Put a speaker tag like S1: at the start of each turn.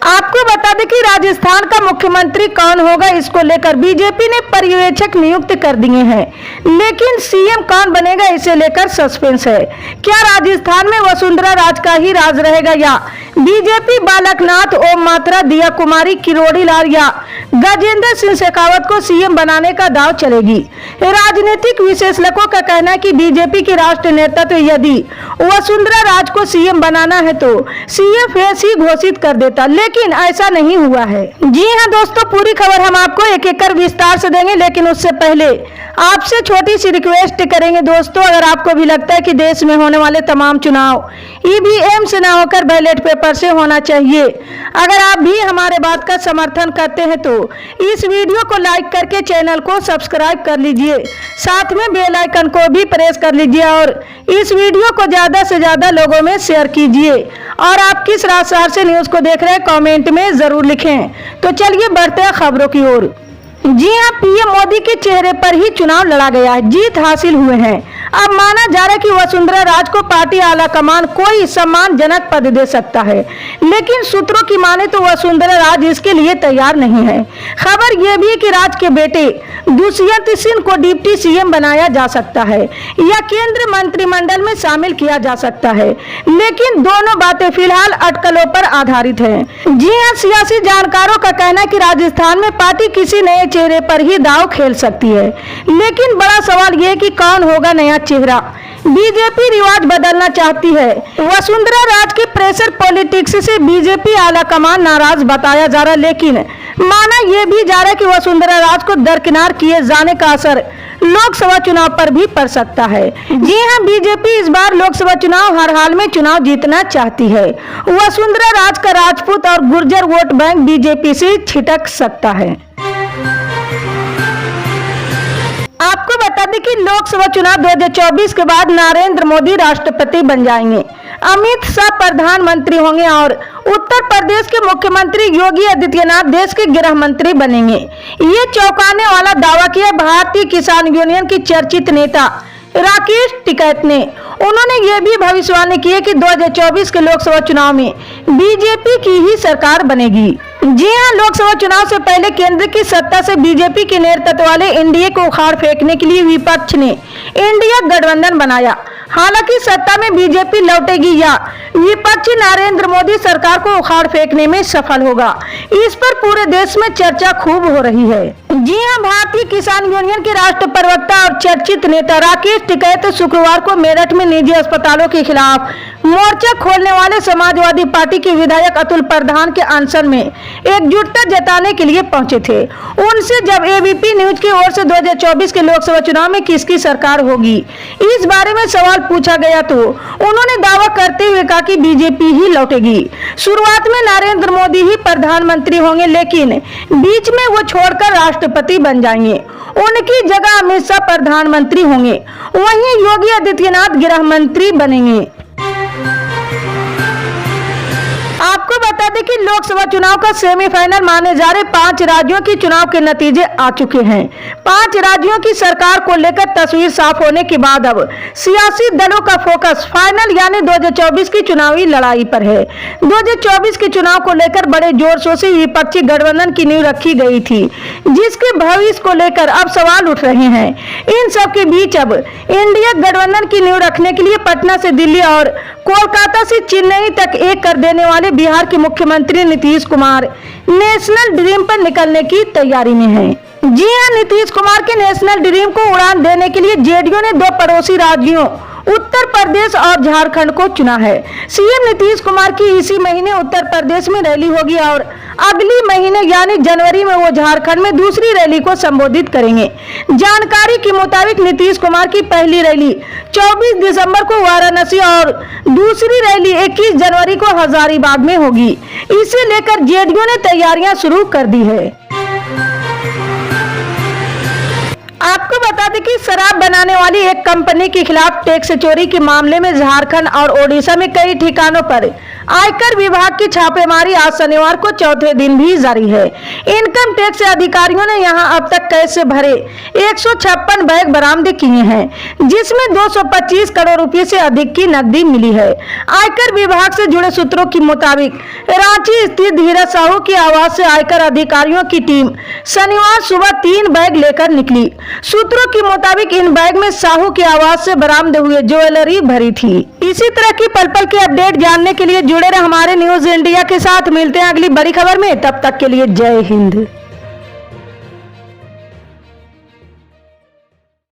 S1: आपको बता दें कि राजस्थान का मुख्यमंत्री कौन होगा, इसको लेकर बीजेपी ने पर्यवेक्षक नियुक्त कर दिए हैं, लेकिन सीएम कौन बनेगा इसे लेकर सस्पेंस है। क्या राजस्थान में वसुंधरा राज का ही राज रहेगा या बीजेपी बालकनाथ, ओम मात्रा, दिया कुमारी, किरोड़ी लाल या गजेंद्र सिंह शेखावत को सीएम बनाने का दाव चलेगी। राजनीतिक विशेषज्ञों का कहना है कि बीजेपी के राष्ट्रीय नेतृत्व यदि वसुंधरा राज को सीएम बनाना है तो सीएम फेस ही घोषित कर देता, लेकिन ऐसा नहीं हुआ है। जी हां दोस्तों, पूरी खबर हम आपको एक एक कर विस्तार से देंगे, लेकिन उससे पहले आपसे छोटी सी रिक्वेस्ट करेंगे दोस्तों, अगर आपको भी लगता है कि देश में होने वाले तमाम चुनाव ईवीएम से ना होकर बैलेट पेपर से होना चाहिए, अगर आप भी हमारे बात का समर्थन करते हैं तो इस वीडियो को लाइक करके चैनल को सब्सक्राइब कर लीजिए, साथ में बेल आइकन को भी प्रेस कर लीजिए और इस वीडियो को ज्यादा से ज्यादा लोगों में शेयर कीजिए। और आप किस राजस्थान से न्यूज को देख रहे हैं कमेंट में जरूर लिखें। तो चलिए बढ़ते हैं खबरों की ओर। जी हां, पीएम मोदी के चेहरे पर ही चुनाव लड़ा गया है, जीत हासिल हुए हैं। अब माना जा रहा है कि वसुंधरा राज को पार्टी आला कमान कोई सम्मानजनक पद दे सकता है, लेकिन सूत्रों की माने तो वसुंधरा राज इसके लिए तैयार नहीं है। खबर यह भी है कि राज के बेटे दुष्यंत सिंह को डिप्टी सीएम बनाया जा सकता है या केंद्रीय मंत्रिमंडल में शामिल किया जा सकता है, लेकिन दोनों बातें फिलहाल अटकलों पर आधारित हैं। जी हां, सियासी जानकारों का कहना है कि राजस्थान में पार्टी किसी नए चेहरे पर ही दांव खेल सकती है, लेकिन बड़ा सवाल यह कि कौन होगा नया चेहरा। बीजेपी रिवाज बदलना चाहती है। वसुंधरा राज के प्रेशर पॉलिटिक्स से बीजेपी आला कमान नाराज बताया जा रहा है, लेकिन माना यह भी जा रहा है कि वसुंधरा राज को दरकिनार किए जाने का असर लोकसभा चुनाव पर भी पड़ सकता है। जी हां, बीजेपी इस बार लोकसभा चुनाव हर हाल में चुनाव जीतना चाहती है। वसुंधरा राज का राजपूत और गुर्जर वोट बैंक बीजेपी से छिटक सकता है। आपको बता दें कि लोकसभा चुनाव 2024 के बाद नरेंद्र मोदी राष्ट्रपति बन जाएंगे, अमित शाह प्रधानमंत्री होंगे और उत्तर प्रदेश के मुख्यमंत्री योगी आदित्यनाथ देश के गृह मंत्री बनेंगे। ये चौंकाने वाला दावा किया भारतीय किसान यूनियन की चर्चित नेता राकेश टिकैत ने। उन्होंने ये भी भविष्यवाणी की है कि 2024 के लोकसभा चुनाव में बीजेपी की ही सरकार बनेगी। जी हां, लोकसभा चुनाव से पहले केंद्र की सत्ता से बीजेपी के नेतृत्व वाले एनडीए को उखाड़ फेंकने के लिए विपक्ष ने इंडिया गठबंधन बनाया। हालांकि सत्ता में बीजेपी लौटेगी या विपक्षी नरेंद्र मोदी सरकार को उखाड़ फेंकने में सफल होगा, इस पर पूरे देश में चर्चा खूब हो रही है। जी हां, भारतीय किसान यूनियन के राष्ट्रीय प्रवक्ता और चर्चित नेता राकेश टिकैत शुक्रवार को मेरठ में निजी अस्पतालों के खिलाफ मोर्चा खोलने वाले समाजवादी पार्टी के विधायक अतुल प्रधान के अनशन में एकजुटता जताने के लिए पहुंचे थे। उनसे जब एबीपी न्यूज की ओर से 2024 के लोकसभा चुनाव में किसकी सरकार होगी इस बारे में सवाल पूछा गया तो उन्होंने दावा करते हुए कहा कि बीजेपी ही लौटेगी। शुरुआत में नरेंद्र मोदी ही प्रधानमंत्री होंगे, लेकिन बीच में वो छोड़कर राष्ट्रपति बन जाएंगे। उनकी जगह अमित शाह प्रधानमंत्री होंगे, वहीं योगी आदित्यनाथ गृह मंत्री बनेंगे। आपको बता दें कि लोकसभा चुनाव का सेमीफाइनल माने जा रहे 5 राज्यों के चुनाव के नतीजे आ चुके हैं। 5 राज्यों की सरकार को लेकर तस्वीर साफ होने के बाद अब सियासी दलों का फोकस फाइनल यानी 2024 की चुनावी लड़ाई पर है। 2024 के चुनाव को लेकर बड़े जोर शोर से विपक्षी गठबंधन की नींव रखी गई थी, जिसके भविष्य को लेकर अब सवाल उठ रहे हैं। इन सब के बीच अब इंडिया गठबंधन की नींव रखने के लिए पटना से दिल्ली और कोलकाता से चेन्नई तक एक कर देने वाले बिहार के मुख्यमंत्री नीतीश कुमार नेशनल ड्रीम पर निकलने की तैयारी में हैं। जी हां, नीतीश कुमार के नेशनल ड्रीम को उड़ान देने के लिए जेडीयू ने 2 पड़ोसी राज्यों उत्तर प्रदेश और झारखंड को चुना है। सीएम नीतीश कुमार की इसी महीने उत्तर प्रदेश में रैली होगी और अगली महीने यानी जनवरी में वो झारखंड में दूसरी रैली को संबोधित करेंगे। जानकारी के मुताबिक नीतीश कुमार की पहली रैली 24 दिसंबर को वाराणसी और दूसरी रैली 21 जनवरी को हजारीबाग में होगी। इसे लेकर जेडीयू ने तैयारियां शुरू कर दी है। आपको बता दें कि शराब बनाने वाली एक कंपनी के खिलाफ टैक्स चोरी के मामले में झारखंड और ओडिशा में कई ठिकानों पर आयकर विभाग की छापेमारी आज शनिवार को चौथे दिन भी जारी है। इनकम टैक्स अधिकारियों ने यहां अब तक कैसे भरे 156 बैग बरामद किए हैं, जिसमें 225 करोड़ रुपए से अधिक की नकदी मिली है। आयकर विभाग से जुड़े सूत्रों के मुताबिक रांची स्थित धीरज साहू की आवास से आयकर अधिकारियों की टीम शनिवार सुबह 3 बैग लेकर निकली। सूत्रों के मुताबिक इन बैग में साहू की आवास से बरामद हुए ज्वेलरी भरी थी। इसी तरह की पल पल की अपडेट जानने के लिए जुड़े रहे हमारे न्यूज इंडिया के साथ। मिलते हैं अगली बड़ी खबर में, तब तक के लिए जय हिंद।